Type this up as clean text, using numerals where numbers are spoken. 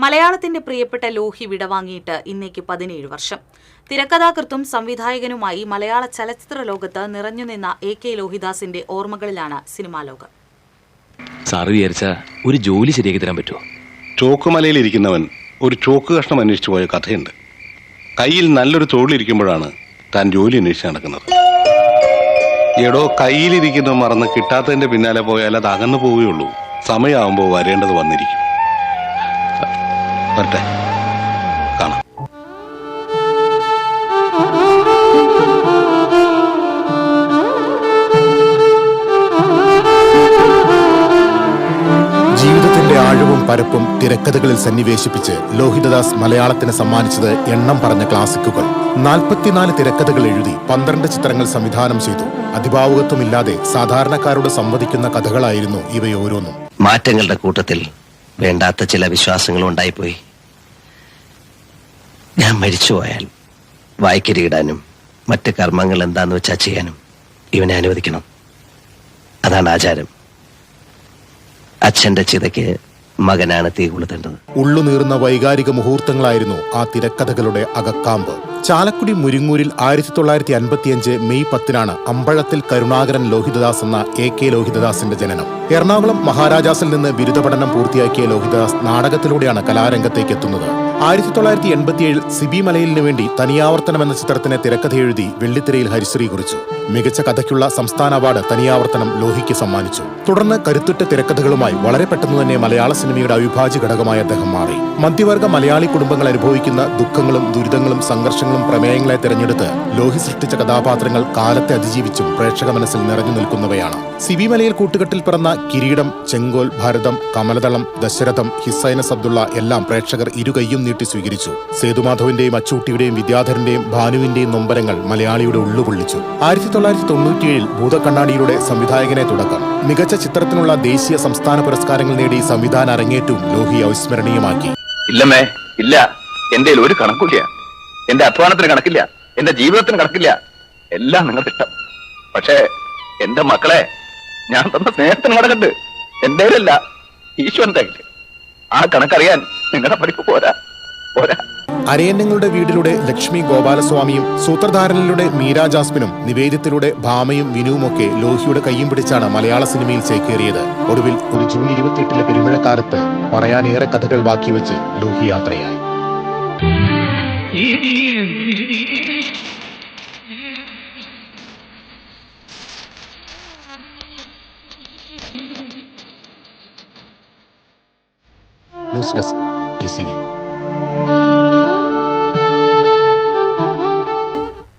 മലയാളത്തിന്റെ പ്രിയപ്പെട്ട ലോഹി വിടവാങ്ങിയിട്ട് ഇന്നേക്ക് 17 വർഷം. തിരക്കഥാകൃത്തും സംവിധായകനുമായി മലയാള ചലച്ചിത്ര ലോകത്ത് നിറഞ്ഞുനിന്ന AK ലോഹിദാസിന്റെ ഓർമ്മകളിലാണ് സിനിമാ ലോകം. സാറ് വിചാരിച്ച ഒരു ജോലി ശരിയാക്കി തരാൻ പറ്റുമോ? ചോക്കുമലയിൽ ഇരിക്കുന്നവൻ ഒരു ചോക്ക് കഷ്ണം അന്വേഷിച്ചു പോയ കഥയുണ്ട്. കയ്യിൽ നല്ലൊരു തൊഴിലിരിക്കുമ്പോഴാണ് താൻ ജോലി അന്വേഷിച്ച് നടക്കുന്നത്. എടോ, കയ്യിലിരിക്കുന്ന മറന്ന് കിട്ടാത്തതിന്റെ പിന്നാലെ പോയാൽ അത് അകന്നു പോവുകയുള്ളൂ. സമയമാകുമ്പോൾ വരേണ്ടത് വന്നിരിക്കും. വരട്ടെ, കാണാം. ജീവിതത്തിന്റെ ആഴവും പരപ്പും തിരക്കഥകളിൽ സന്നിവേശിപ്പിച്ച് ലോഹിതദാസ് മലയാളത്തിന് സമ്മാനിച്ചത് എണ്ണം പറഞ്ഞ ക്ലാസിക്കുകൾ. 44 തിരക്കഥകൾ എഴുതി 12 ചിത്രങ്ങൾ സംവിധാനം ചെയ്തു. അതിഭാവുകത്വമില്ലാതെ സാധാരണക്കാരോട് സംവദിക്കുന്ന കഥകളായിരുന്നു ഇവയോരോന്നും. മാറ്റങ്ങളുടെ കൂട്ടത്തിൽ വേണ്ടാത്ത ചില വിശ്വാസങ്ങളും ഉണ്ടായിപ്പോയി. ഞാൻ മരിച്ചുപോയാൽ വായ്ക്കരിയിടാനും മറ്റ് കർമ്മങ്ങൾ എന്താന്ന് വെച്ചാൽ ചെയ്യാനും ഇവനെ അനുവദിക്കണം. അതാണ് ആചാരം. അച്ഛന്റെ ചിതയ്ക്ക് മകനാണ് തീ കൊളുത്തേണ്ടത്. ഉള്ളുനീറുന്ന വൈകാരിക മുഹൂർത്തങ്ങളായിരുന്നു ആ തിരക്കഥകളുടെ അകക്കാമ്പ്. ചാലക്കുടി മുരിങ്ങൂരിൽ 1955 മെയ് 10 അമ്പഴത്തിൽ കരുണാകരൻ ലോഹിതദാസ് എന്ന AK ലോഹിതദാസിന്റെ ജനനം. എറണാകുളം മഹാരാജാസിൽ നിന്ന് ബിരുദ പഠനം പൂർത്തിയാക്കിയ ലോഹിതദാസ് നാടകത്തിലൂടെയാണ് കലാരംഗത്തേക്ക് എത്തുന്നത്. 1987 സിബി മലയിലിന് വേണ്ടി തനിയാവർത്തനം എന്ന ചിത്രത്തിന് തിരക്കഥ എഴുതി വെള്ളിത്തിരയിൽ ഹരിശ്രീ കുറിച്ചു. മികച്ച കഥയ്ക്കുള്ള സംസ്ഥാന അവാർഡ് തനിയാവർത്തനം ലോഹിക്ക് സമ്മാനിച്ചു. തുടർന്ന് കരുത്തുറ്റ തിരക്കഥകളുമായി വളരെ പെട്ടെന്ന് തന്നെ മലയാള സിനിമയുടെ അവിഭാജ്യ ഘടകമായി അദ്ദേഹം മാറി. മധ്യവർഗ മലയാളി കുടുംബങ്ങൾ അനുഭവിക്കുന്ന ദുഃഖങ്ങളും ദുരിതങ്ങളും സംഘർഷങ്ങളും പ്രമേയങ്ങളെ തിരഞ്ഞെടുത്ത് ലോഹി സൃഷ്ടിച്ച കഥാപാത്രങ്ങൾ കാലത്തെ അതിജീവിച്ചും പ്രേക്ഷക മനസ്സിൽ നിറഞ്ഞു നിൽക്കുന്നവയാണ്. സിബി മലയിൽ കൂട്ടുകെട്ടിൽ പിറന്ന കിരീടം, ചെങ്കോൽ, ഭരതം, കമലദളം, ദശരഥം, ഹിസ്സൈനസ് അബ്ദുള്ള എല്ലാം പ്രേക്ഷകർ ഇരുകൈയും നീട്ടി സ്വീകരിച്ചു. സേതുമാധവന്റെയും അച്ചൂട്ടിയുടെയും വിദ്യാധരന്റെയും ഭാനുവിന്റെയും നൊമ്പരങ്ങൾ മലയാളിയുടെ ഉള്ളുകൊള്ളിച്ചു. 1997 ഭൂതക്കണ്ണാടിയിലൂടെ സംവിധായകനെ തുടക്കം. മികച്ച ചിത്രത്തിനുള്ള ദേശീയ സംസ്ഥാന പുരസ്കാരങ്ങൾ നേടി സംവിധാന അരങ്ങേറ്റവും ലോഹി അവിസ്മരണീയമാക്കി. ഇല്ലമ്മേ, ഇല്ല. എന്റെ ഒരു കണക്കില്ല. എന്റെ അധ്വാനത്തിന് കണക്കില്ല, എന്റെ ജീവിതത്തിന് കണക്കില്ല. എല്ലാം നിങ്ങൾക്ക് ഇഷ്ടം. പക്ഷേ എന്റെ മക്കളെ ഞാൻ തന്ന സ്നേഹത്തിന് കണക്കുണ്ട്. എന്റെ അല്ല, ഈശ്വരന്റെ. ആ കണക്കറിയാൻ നിങ്ങളുടെ പഠിപ്പ് പോരാ. അരയന്നങ്ങളുടെ വീടിലൂടെ ലക്ഷ്മി ഗോപാലസ്വാമിയും സൂത്രധാരനിലൂടെ മീര ജാസ്മിനും നിവേദ്യത്തിലൂടെ ഭാമയും വിനുവുമൊക്കെ ലോഹിയുടെ കയ്യും പിടിച്ചാണ് മലയാള സിനിമയിൽ ചേക്കേറിയത്. ഒടുവിൽ ഒരു ജൂൺ 28 പെരുമഴക്കാലത്ത് പറയാനേറെ കഥകൾ ബാക്കി വെച്ച് ലോഹി യാത്രയായി. News desk.